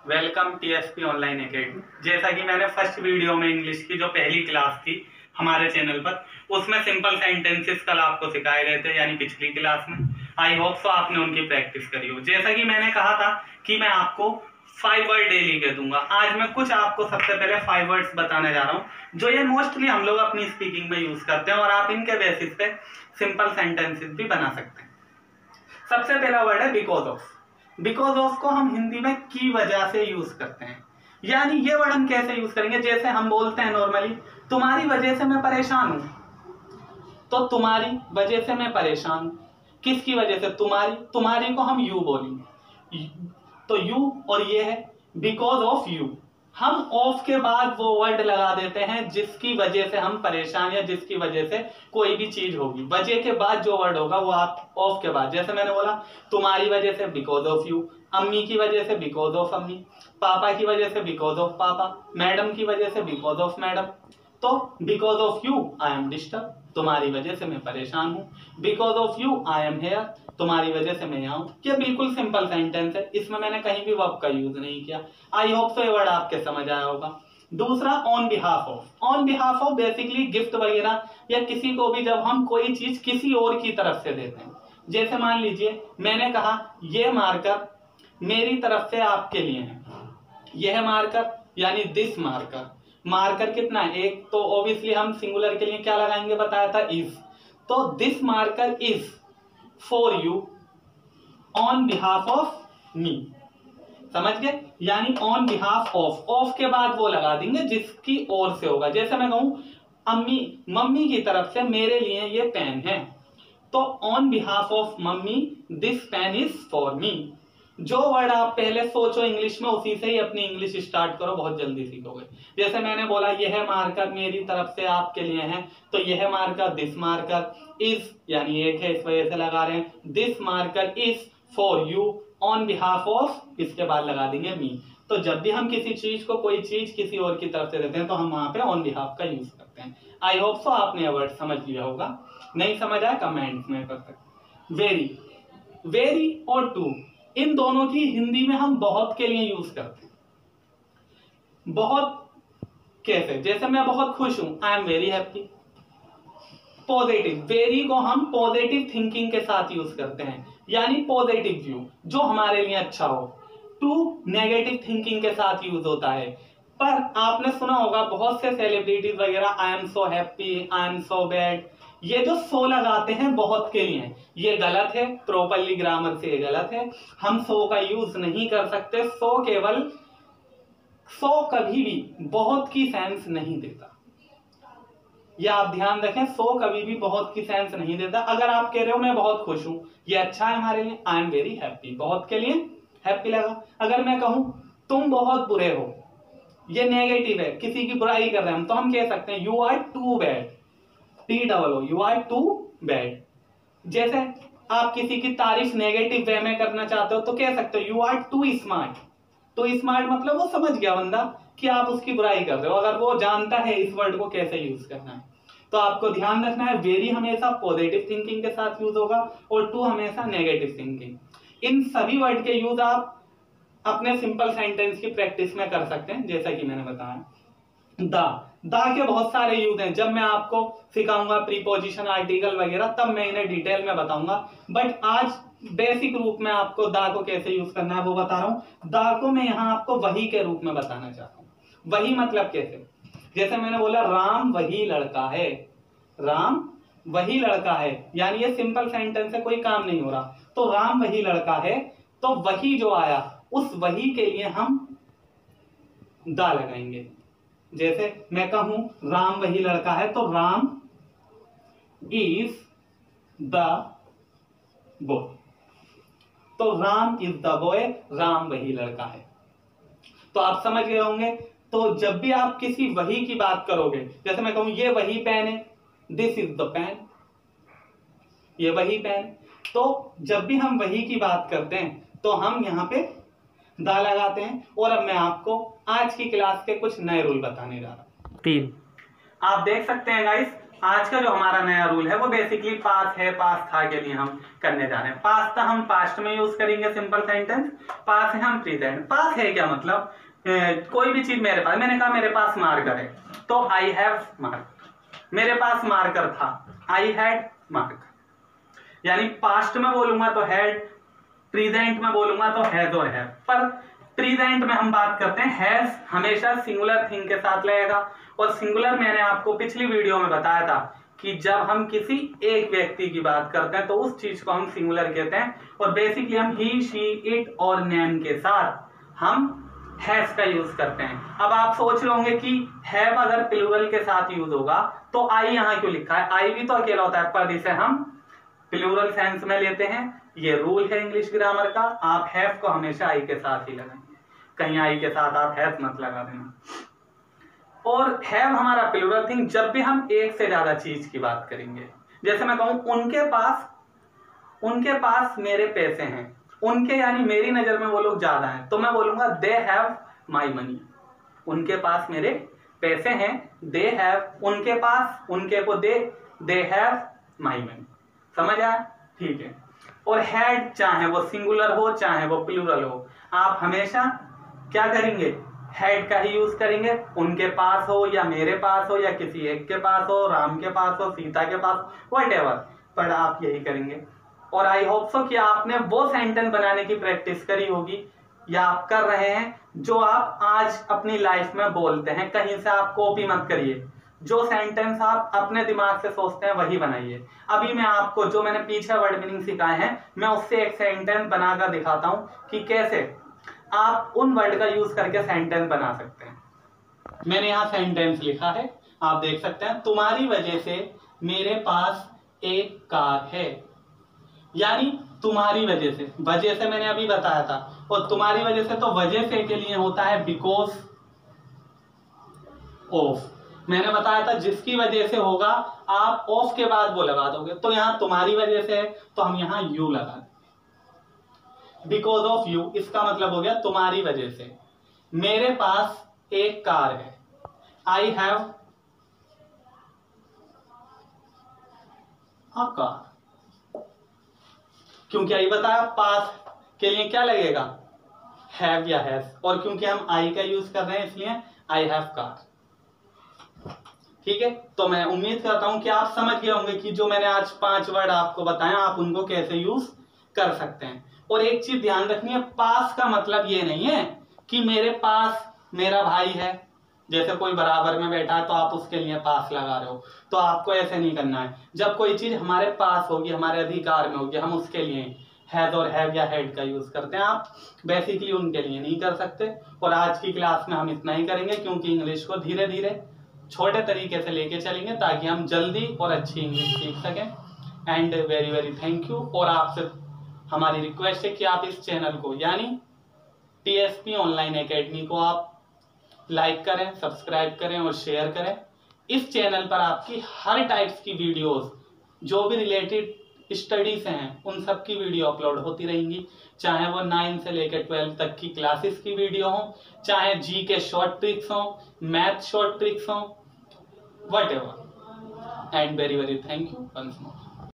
Welcome TSP online academy. जैसा कि मैंने फर्स्ट वीडियो में इंग्लिश की जो पहली क्लास थी हमारे चैनल पर, उसमें सिंपल सेंटेंसेस कल आपको सिखाए गए थे, यानी पिछली क्लास में। आई होप सो आपने उनकी प्रैक्टिस करी हो। जैसा कि मैंने कहा था कि मैं आपको 5 वर्ड डेली के दूंगा, आज मैं कुछ आपको सबसे पहले 5 वर्ड्स बताने जा रहा हूँ जो ये मोस्टली हम लोग अपनी स्पीकिंग में यूज करते हैं और आप इनके बेसिस पे सिंपल सेंटेंसेस भी बना सकते हैं। सबसे पहला वर्ड है बिकॉज ऑफ। बिकॉज ऑफ को हम हिंदी में की वजह से यूज करते हैं। यानी ये वर्ड हम कैसे यूज करेंगे, जैसे हम बोलते हैं नॉर्मली तुम्हारी वजह से मैं परेशान हूं, तो तुम्हारी वजह से मैं परेशान हूं, किसकी वजह से, तुम्हारी। तुम्हारी को हम यू बोलेंगे, तो यू और ये है बिकॉज ऑफ यू। हम ऑफ के बाद वो वर्ड लगा देते हैं जिसकी वजह से हम परेशान या जिसकी वजह से कोई भी चीज होगी। वजह के बाद जो वर्ड होगा वो आप ऑफ के बाद, जैसे मैंने बोला तुम्हारी वजह से बिकॉज ऑफ यू, अम्मी की वजह से बिकॉज ऑफ अम्मी, पापा की वजह से बिकॉज ऑफ पापा, मैडम की वजह से बिकॉज ऑफ मैडम। तो because of you I am disturb, तुम्हारी वजह से मैं परेशान हूं। Because of you I am here, तुम्हारी वजह से मैं यहाँ हूं। ये बिल्कुल सिंपल सेंटेंस है, इसमें मैंने कहीं भी वर्ब का यूज नहीं किया। आई होप सो ये वर्ड आपके समझ आया होगा। दूसरा on behalf of. On behalf of basically gift वगैरह या किसी को भी जब हम कोई चीज किसी और की तरफ से देते हैं। जैसे मान लीजिए मैंने कहा ये मार्कर मेरी तरफ से आपके लिए है, यह मार्कर यानी दिस मार्कर। मार्कर कितना है, एक, तो ऑब्वियसली हम सिंगुलर के लिए क्या लगाएंगे, बताया था इज। तो this marker is for you on behalf of me, समझ गए। यानी ऑन बिहाफ ऑफ, ऑफ के बाद वो लगा देंगे जिसकी ओर से होगा। जैसे मैं कहूं अम्मी, मम्मी की तरफ से मेरे लिए ये पेन है, तो on behalf of mummy this pen is for me. जो वर्ड आप पहले सोचो इंग्लिश में, उसी से ही अपनी इंग्लिश स्टार्ट करो, बहुत जल्दी सीखोगे। जैसे मैंने बोला यह मार्कर मेरी तरफ से आपके लिए है, तो यह मार्कर दिस मार्कर इज, यानी एक है इस वजह से लगा रहे हैं, this marker is for you on behalf of, इसके बाद लगा देंगे मी। तो जब भी हम किसी चीज को, कोई चीज किसी और की तरफ से देते हैं तो हम वहां पे ऑन बिहाफ का यूज करते हैं। आई होप सो आपने वर्ड समझ लिया होगा, नहीं समझ आया कमेंट्स में कर सकते। वेरी, वेरी और टू, इन दोनों की हिंदी में हम बहुत के लिए यूज करते हैं। बहुत कैसे, जैसे मैं बहुत खुश हूं, I am very happy. Positive, very को हम पॉजिटिव थिंकिंग के साथ यूज करते हैं, यानी पॉजिटिव व्यू जो हमारे लिए अच्छा हो। टू नेगेटिव थिंकिंग के साथ यूज होता है। पर आपने सुना होगा बहुत से सेलिब्रिटीज वगैरह I am so happy, I am so bad, ये जो सो लगाते हैं बहुत के लिए, ये गलत है, प्रॉपरली ग्रामर से ये गलत है। हम सो का यूज नहीं कर सकते। सो केवल, सो कभी भी बहुत की सेंस नहीं देता, यह आप ध्यान रखें। सो कभी भी बहुत की सेंस नहीं देता। अगर आप कह रहे हो मैं बहुत खुश हूं, ये अच्छा है हमारे लिए, आई एम वेरी हैप्पी, बहुत के लिए हैप्पी लगा। अगर मैं कहूं तुम बहुत बुरे हो, ये नेगेटिव है, किसी की बुराई कर रहे हैं हम, तो हम कह सकते हैं you are too bad, T double O, you are too bad. जैसे आप किसी की तारीफ नेगेटिव वे में करना चाहते हो तो कह सकते हो you are too smart. Too smart मतलब वो समझ गया बंदा कि आप उसकी बुराई कर रहे हो, अगर वो जानता है इस वर्ड को कैसे यूज करना है। तो आपको ध्यान रखना है, वेरी हमेशा पॉजिटिव थिंकिंग के साथ यूज होगा और टू हमेशा नेगेटिव थिंकिंग। इन सभी वर्ड के यूज आप अपने सिंपल सेंटेंस की प्रैक्टिस में कर सकते हैं, जैसा कि मैंने बताया। दा के बहुत सारे यूज हैं, जब मैं आपको सिखाऊंगा प्रीपोजिशन, आर्टिकल वगैरह, तब मैं इन्हें डिटेल में बताऊंगा। बट आज बेसिक रूप में आपको दा को कैसे यूज करना है वो बता रहा हूं। दा को मैं यहाँ आपको वही के रूप में बताना चाहता हूँ। वही मतलब कैसे, जैसे मैंने बोला राम वही लड़का है, राम वही लड़का है, यानी ये सिंपल सेंटेंस है, कोई काम नहीं हो रहा। तो राम वही लड़का है, तो वही जो आया उस वही के लिए हम दा लगाएंगे। जैसे मैं कहूं राम वही लड़का है, तो राम इज द बॉय, तो Ram is the boy, Ram वही लड़का है। तो आप समझ गए होंगे। तो जब भी आप किसी वही की बात करोगे, जैसे मैं कहूं ये वही पेन है, दिस इज द पेन, ये वही पेन, तो जब भी हम वही की बात करते हैं तो हम यहाँ पे दा लगाते हैं। और अब मैं आपको आज की क्लास के कुछ नए रूल बताने जा रहा हूं। 3 आप देख सकते हैं गाइस, आज का जो हमारा नया रूल है वो बेसिकली पास है, पास था के लिए हम करने जा रहे हैं। पास था हम पास्ट में यूज करेंगे सिंपल सेंटेंस, पास है हम प्रेजेंट। पास है क्या मतलब, कोई भी चीज मेरे पास, मैंने कहा मेरे पास मार्कर है तो आई हैव मार्कर, मेरे पास मार्कर था, आई हैड मार्कर। यानी पास्ट में बोलूंगा तो हैड, प्रेजेंट में बोलूंगा तो हैज और हैव। पर प्रेजेंट में हम बात करते हैं हैज हमेशा सिंगुलर थिंग के साथ लगेगा, और सिंगुलर मैंने आपको पिछली वीडियो में बताया था कि जब हम किसी एक व्यक्ति की बात करते हैं तो उस चीज को हम सिंगुलर कहते हैं, और बेसिकली हम ही, शी, इट और नेम के साथ हम हैज का यूज करते हैं। अब आप सोच रहे होंगे कि हैव अगर प्लूरल के साथ यूज होगा तो आई यहाँ क्यों लिखा है, आई भी तो अकेला होता है, पर इसे हम प्लूरल सेंस में लेते हैं। ये रूल है इंग्लिश ग्रामर का, आप हैव को हमेशा आई के साथ ही लगाएंगे, कहीं आई के साथ आप हैव मत लगा देना। और हैव हमारा प्लूरल थिंग जब भी हम एक से ज्यादा चीज की बात करेंगे, जैसे मैं कहूं उनके पास मेरे पैसे हैं, उनके यानी मेरी नजर में वो लोग ज्यादा हैं, तो मैं बोलूंगा दे हैव माई मनी। उनके पास मेरे पैसे हैं, दे हैव, उनके पास, उनके को दे हैव माई मनी। समझ आया? ठीक है। और हैड चाहे वो सिंगुलर हो चाहे वो प्लूरल हो, आप हमेशा क्या करेंगे, हैड का ही यूज करेंगे। उनके पास हो या मेरे पास हो या किसी एक के पास हो, राम के पास हो, सीता के पास, व्हाटएवर, पर आप यही करेंगे। और आई होप सो कि आपने वो सेंटेंस बनाने की प्रैक्टिस करी होगी या आप कर रहे हैं जो आप आज अपनी लाइफ में बोलते हैं। कहीं से आप कॉपी मत करिए, जो सेंटेंस आप अपने दिमाग से सोचते हैं वही बनाइए। अभी मैं आपको जो मैंने पीछे वर्ड मीनिंग सिखाए हैं, मैं उससे एक सेंटेंस बनाकर दिखाता हूं कि कैसे आप उन वर्ड का यूज करके सेंटेंस बना सकते हैं। मैंने यहाँ सेंटेंस लिखा है, आप देख सकते हैं, तुम्हारी वजह से मेरे पास एक कार है। यानी तुम्हारी वजह से मैंने अभी बताया था, और तुम्हारी वजह से तो वजह से के लिए होता है बिकॉज ऑफ। मैंने बताया था जिसकी वजह से होगा आप ऑफ के बाद वो लगा दोगे, तो यहां तुम्हारी वजह से है तो हम यहां यू लगा देंगे, बिकॉज ऑफ यू। इसका मतलब हो गया तुम्हारी वजह से। मेरे पास एक कार है, आई हैव अ कार। क्योंकि आई बताया पास के लिए क्या लगेगा, हैव या हैज, और क्योंकि हम आई का यूज कर रहे हैं इसलिए आई हैव कार। ठीक है, तो मैं उम्मीद करता हूं कि आप समझ गए होंगे कि जो मैंने आज 5 वर्ड आपको बताया आप उनको कैसे यूज कर सकते हैं। और एक चीज ध्यान रखनी है, पास का मतलब ये नहीं है कि मेरे पास मेरा भाई है, जैसे कोई बराबर में बैठा है तो आप उसके लिए पास लगा रहे हो, तो आपको ऐसे नहीं करना है। जब कोई चीज हमारे पास होगी, हमारे अधिकार में होगी, हम उसके लिए हैज और हैव या हैड का यूज करते हैं, आप बेसिकली उनके लिए नहीं कर सकते। और आज की क्लास में हम इतना ही करेंगे, क्योंकि इंग्लिश को धीरे धीरे छोटे तरीके से लेके चलेंगे ताकि हम जल्दी और अच्छी इंग्लिश सीख सकें। And very very thank you. और आपसे हमारी रिक्वेस्ट है कि आप इस चैनल को यानी TSP ऑनलाइन एकेडमी को आप लाइक करें, सब्सक्राइब करें और शेयर करें। इस चैनल पर आपकी हर टाइप्स की वीडियोस जो भी रिलेटेड स्टडीज हैं उन सब की वीडियो अपलोड होती रहेंगी, चाहे वो 9 से लेकर 12 तक की क्लासेस की वीडियो हो, चाहे जी के शॉर्ट ट्रिक्स हो, मैथ शॉर्ट ट्रिक्स हो, whatever. And very very thank you once more.